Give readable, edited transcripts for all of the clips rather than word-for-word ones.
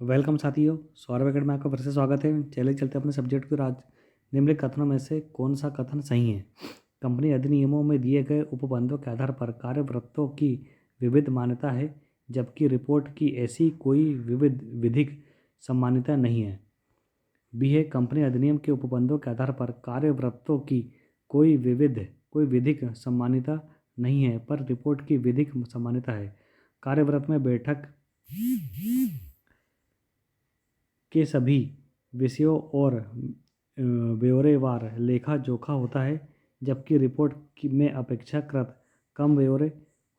Welcome साथियों, Saurabh academy में आपका फिर से स्वागत है। चले चलते अपने सब्जेक्ट को। आज निम्नलिखित कथनों में से कौन सा कथन सही है? कंपनी अधिनियमों में दिए गए उपबंधों के आधार पर कार्यवृत्तों की विविध मान्यता है, जबकि रिपोर्ट की ऐसी कोई विविध विधिक सम्मान्यता नहीं है। बी है, कंपनी अधिनियम के उपबंधों के आधार पर कार्यवृत्तों की कोई विधिक सम्मान्यता नहीं है, पर रिपोर्ट की विधिक सम्मान्यता है। कार्यवृत्त में बैठक के सभी विषयों और ब्यौरेवार लेखा जोखा होता है, जबकि रिपोर्ट में अपेक्षाकृत कम ब्यौरे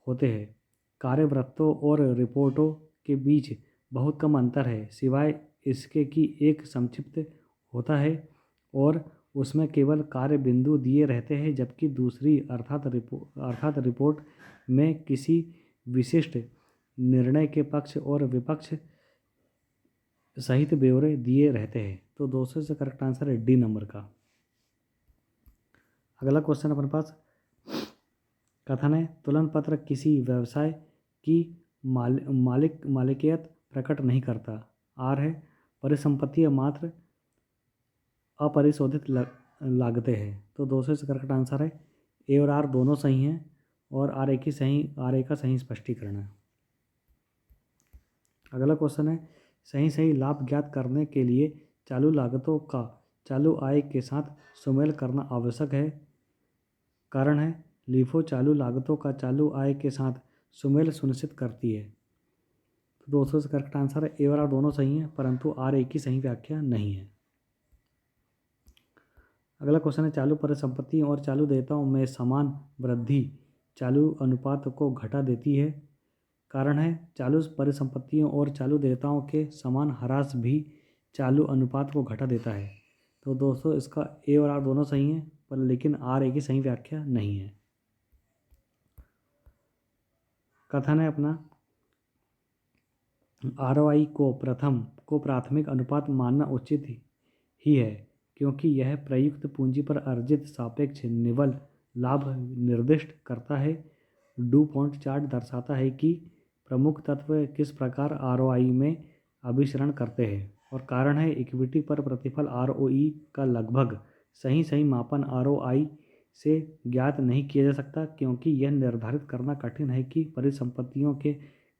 होते हैं। कार्यवृत्तों और रिपोर्टों के बीच बहुत कम अंतर है, सिवाय इसके कि एक संक्षिप्त होता है और उसमें केवल कार्य बिंदु दिए रहते हैं, जबकि दूसरी अर्थात रिपोर्ट में किसी विशिष्ट निर्णय के पक्ष और विपक्ष सहित ब्यौरे दिए रहते हैं। तो दोस्तों से करेक्ट आंसर है डी नंबर का। अगला क्वेश्चन अपने पास कथन है, तुलन पत्र किसी व्यवसाय की मालिकियत प्रकट नहीं करता। आर है, परिसंपत्तियां मात्र अपरिशोधित लागतें हैं। तो दोस्तों से करेक्ट आंसर है ए और आर दोनों सही हैं और आर ए का सही स्पष्टीकरण है। अगला क्वेश्चन है, सही लाभ ज्ञात करने के लिए चालू लागतों का चालू आय के साथ सुमेल करना आवश्यक है। कारण है, लीफो चालू लागतों का चालू आय के साथ सुमेल सुनिश्चित करती है। तो दोस्तों से करेक्ट आंसर है ए और आर दोनों सही हैं, परंतु आर ए की सही व्याख्या नहीं है। अगला क्वेश्चन है, चालू परिसंपत्तियों और चालू देयताओं में समान वृद्धि चालू अनुपात को घटा देती है। कारण है, चालू परिसंपत्तियों और चालू देयताओं के समान ह्रास भी चालू अनुपात को घटा देता है। तो दोस्तों इसका ए और आर दोनों सही हैं, पर लेकिन आर ए की सही व्याख्या नहीं है। कथन है अपना, आरओआई को प्राथमिक अनुपात मानना उचित ही है, क्योंकि यह प्रयुक्त पूंजी पर अर्जित सापेक्ष निवल लाभ निर्दिष्ट करता है। डू पॉइंट चार्ट दर्शाता है कि प्रमुख तत्व किस प्रकार आरओआई में अभिसरण करते हैं, और कारण है, इक्विटी पर प्रतिफल आरओई का लगभग सही मापन आरओआई से ज्ञात नहीं किया जा सकता, क्योंकि यह निर्धारित करना कठिन है कि परिसंपत्तियों के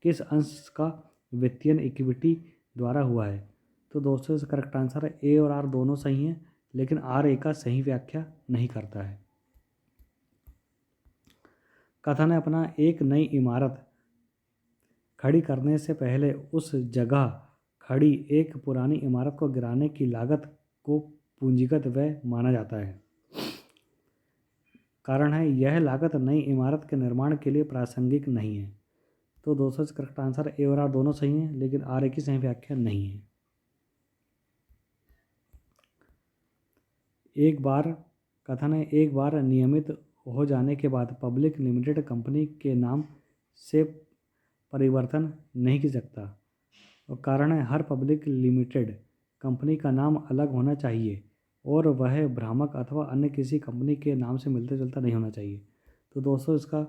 किस अंश का वित्तीय इक्विटी द्वारा हुआ है। तो दोस्तों इसका करेक्ट आंसर है ए और आर दोनों सही हैं, लेकिन आर ए का सही व्याख्या नहीं करता है। कथन है अपना, एक नई इमारत खड़ी करने से पहले उस जगह खड़ी एक पुरानी इमारत को गिराने की लागत को पूंजीगत व्यय माना जाता है। कारण है, यह लागत नई इमारत के निर्माण के लिए प्रासंगिक नहीं है। तो दोस्तों करेक्ट आंसर ए और आर दोनों सही हैं, लेकिन आर ए की सही व्याख्या नहीं है। एक बार नियमित हो जाने के बाद पब्लिक लिमिटेड कंपनी के नाम से परिवर्तन नहीं की सकता, और कारण है, हर पब्लिक लिमिटेड कंपनी का नाम अलग होना चाहिए और वह भ्रामक अथवा अन्य किसी कंपनी के नाम से मिलता जुलता नहीं होना चाहिए। तो दोस्तों इसका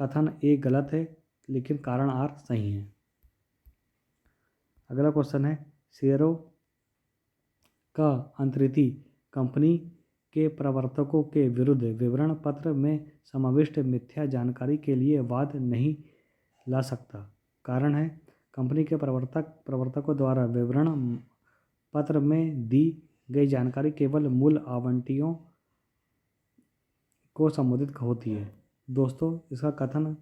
कथन ए गलत है, लेकिन कारण आर सही है। अगला क्वेश्चन है, शेयरों का अंतरिधि कंपनी के प्रवर्तकों के विरुद्ध विवरण पत्र में समाविष्ट मिथ्या जानकारी के लिए वाद नहीं ला सकता। कारण है, कंपनी के प्रवर्तकों द्वारा विवरण पत्र में दी गई जानकारी केवल मूल आवंटियों को संबोधित होती है। दोस्तों इसका कथन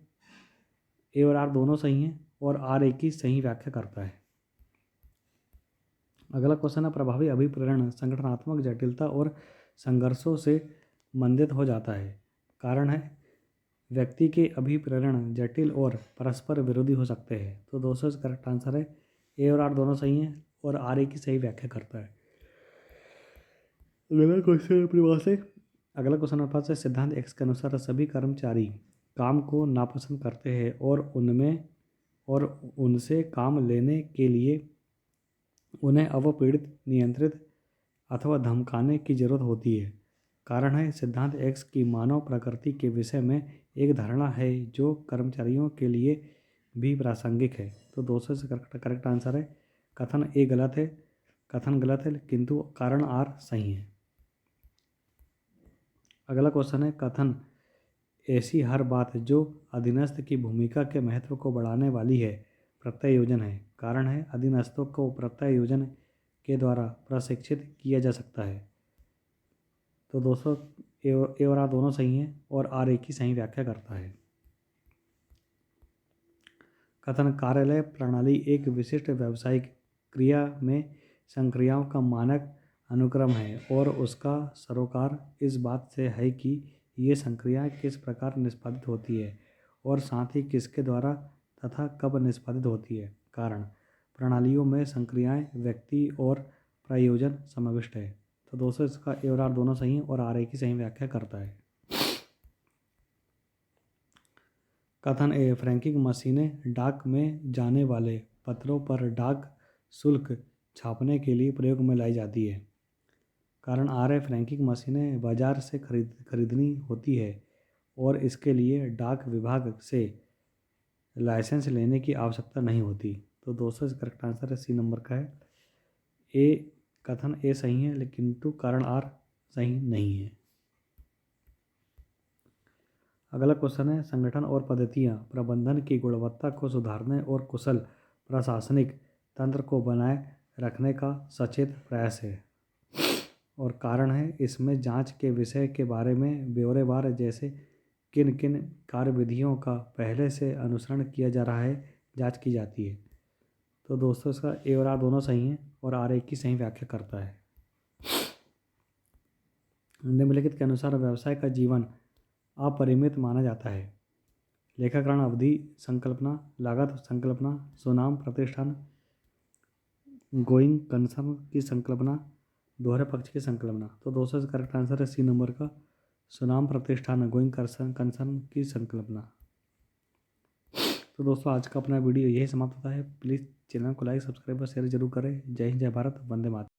ए और आर दोनों सही हैं और आर ए की सही व्याख्या करता है। अगला क्वेश्चन है, प्रभावी अभिप्रेरण संगठनात्मक जटिलता और संघर्षों से मंडित हो जाता है। कारण है, व्यक्ति के अभिप्रेरण जटिल और परस्पर विरोधी हो सकते हैं। तो दोस्तों इसका करेक्ट आंसर है ए और आर दोनों सही हैं और आर ए की सही व्याख्या करता है। अगला क्वेश्चन अपने पास है, सिद्धांत एक्स के अनुसार सभी कर्मचारी काम को नापसंद करते हैं और उनसे काम लेने के लिए उन्हें अवपीड़ित, नियंत्रित अथवा धमकाने की जरूरत होती है। कारण है, सिद्धांत एक्स की मानव प्रकृति के विषय में एक धारणा है जो कर्मचारियों के लिए भी प्रासंगिक है। तो दोस्तों से करेक्ट आंसर है कथन ए गलत है, कथन गलत है किंतु कारण आर सही है। अगला क्वेश्चन है कथन ऐसी हर बात जो अधीनस्थ की भूमिका के महत्व को बढ़ाने वाली है प्रत्यय योजन है। कारण है अधीनस्थों को प्रत्यय योजन के द्वारा प्रशिक्षित किया जा सकता है। तो दोस्तों ए और आर दोनों सही हैं और आर एक ही सही व्याख्या करता है। कथन कार्यालय प्रणाली एक विशिष्ट व्यावसायिक क्रिया में संक्रियाओं का मानक अनुक्रम है और उसका सरोकार इस बात से है कि ये संक्रियाएं किस प्रकार निष्पादित होती है और साथ ही किसके द्वारा तथा कब निष्पादित होती है। कारण प्रणालियों में संक्रियाएं व्यक्ति और प्रयोजन समाविष्ट है। तो दोस्तों इसका ए और आर दोनों सही हैं और आर एक ही सही व्याख्या करता है। कथन ए फ्रैंकिंग मशीनें डाक में जाने वाले पत्रों पर डाक शुल्क छापने के लिए प्रयोग में लाई जाती है। कारण आर है फ्रैंकिंग मशीनें बाजार से खरीदनी होती है और इसके लिए डाक विभाग से लाइसेंस लेने की आवश्यकता नहीं होती। तो दोस्तों इसका करेक्ट आंसर है सी नंबर का है। ए कथन ए सही है लेकिन तो कारण आर सही नहीं है। अगला क्वेश्चन है संगठन और पद्धतियाँ प्रबंधन की गुणवत्ता को सुधारने और कुशल प्रशासनिक तंत्र को बनाए रखने का सचेत प्रयास है। और कारण है इसमें जांच के विषय के बारे में ब्यौरेवार जैसे किन किन कार्यविधियों का पहले से अनुसरण किया जा रहा है जांच की जाती है। तो दोस्तों इसका ए और आर दोनों सही हैं और आर एक की सही व्याख्या करता है। निम्नलिखित के अनुसार व्यवसाय का जीवन अपरिमित माना जाता है। लेखाकरण अवधि संकल्पना, लागत संकल्पना, सुनाम प्रतिष्ठान, गोइंग कंसर्न की संकल्पना, दोहरे पक्ष की संकल्पना। तो दोस्तों इसका करेक्ट आंसर है सी नंबर का सुनाम प्रतिष्ठान गोइंग कंसर्न की संकल्पना। तो दोस्तों आज का अपना वीडियो यही समाप्त होता है। प्लीज़ चैनल को लाइक सब्सक्राइब और शेयर जरूर करें। जय हिंद, जय भारत, वंदे मातरम।